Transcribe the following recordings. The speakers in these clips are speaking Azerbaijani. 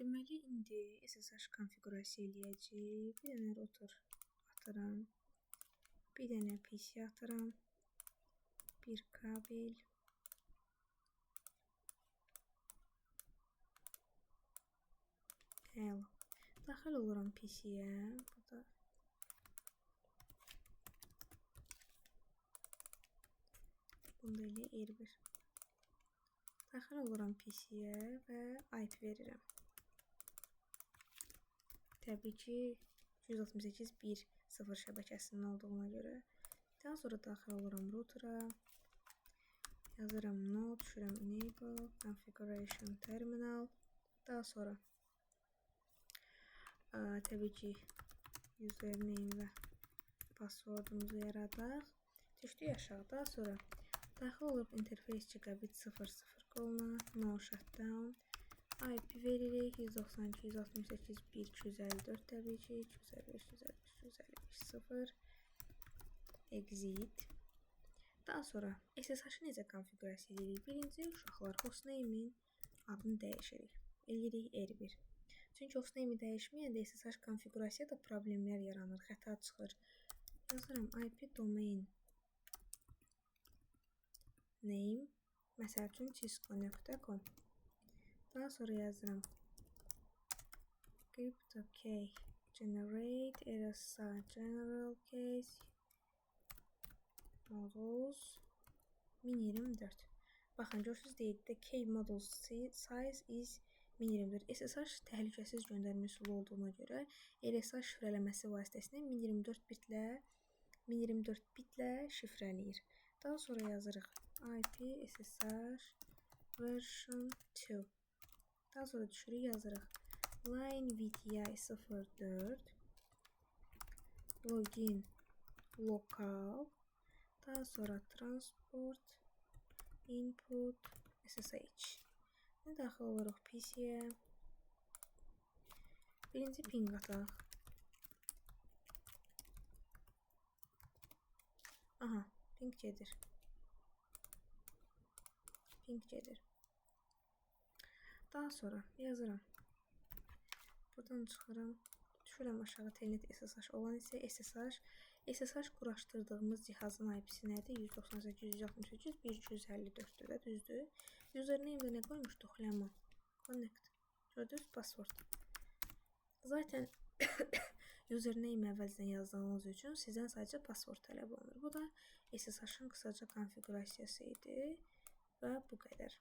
Deməli, indi SSH konfigurasiya eləyəcəyik. Bir dənə router atıram. Bir dənə PC atıram. Bir kabel. Əla. Daxil oluram PC-yə. Burada bunda elə R1. Daxil oluram PC-yə və IP verirəm. Təbii ki, 168.1.0 şəbəkəsinin olduğuna görə. Daha sonra daxil oluram routera. Yazıram node, düşürəm enable, configuration terminal. Daha sonra təbii ki, username və passwordumuzu yaradaq. Düşdük aşağı. Daha sonra daxil olub interface gigabit 00 qoluna, no shutdown. IP veririk 192.168.1.254 təbii ki, 255.255.255.0 exit. Daha sonra SSH-ı necə konfigurasiya edirik? Birinci, uşaqlar hostname-in adını dəyişirik. Eləyirik R1. Çünki hostname-i dəyişməyəndə SSH konfigurasiyada problemlər yaranır, xəta çıxır. Yazıram IP domain name, məsəl üçün cisco.com. Daha sonra yazıram crypto-key generate RSA general case models 1024. Baxın, görürsünüz deyildə key models size is 1024. SSH təhlükəsiz göndərmə üsulu olduğuna görə RSA şifrələməsi vasitəsilə 1024 bitlə şifrələyir. Daha sonra yazırıq IP SSH version 2. Daha sonra düşürük, yazırıq line VTI 04 login local. Daha sonra transport input SSH. Ne daxil oluruq PC-yə. Birinci ping ataq. Aha, ping gedir. Ping gedir. Daha sonra yazıram. Buradan çıxıram. Düşürəm aşağı telnet SSH olan isə SSH quraşdırdığımız cihazın IP-si nədir? 198.168.1.254-dür və düzdür. Username-də nə qoymuşduq? Lemon. Connect. Gördünüz? Password. Zaten username əvvəldən yazdığınız üçün sizdən sadəcə password tələb olunur. Bu da SSH-ın qısaca konfigurasiyası idi və bu qədər.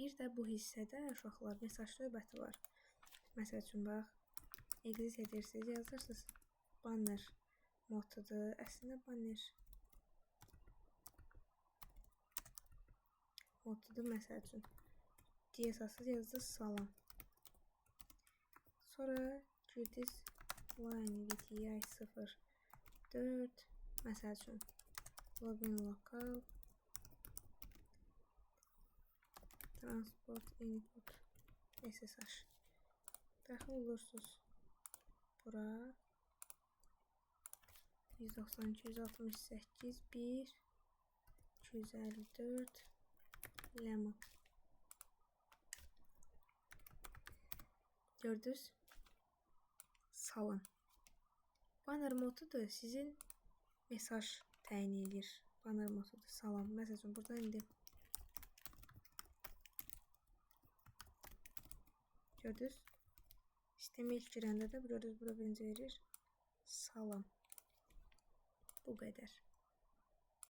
Bir də bu hissədə uşaqlar mesaj növbəti var. Məsəl üçün, bax, exit edirsiniz, yazırsınız. Banner modudur. Əslində banner modudur, məsəl üçün. DSS-sız yazdınız salam. Sonra girdiniz line VTI 04 məsəl üçün login local transport input SSH. Daxil olursunuz bura 192.168.1.254 lemon. Gördünüz? Salam. Banner modudur, sizin mesaj təyin edir. Banner modudur, salam. Məsəl üçün, burada indi gördünüz? Sistemə ilk girəndə də gördünüz, bura birinci verir. Salam. Bu qədər.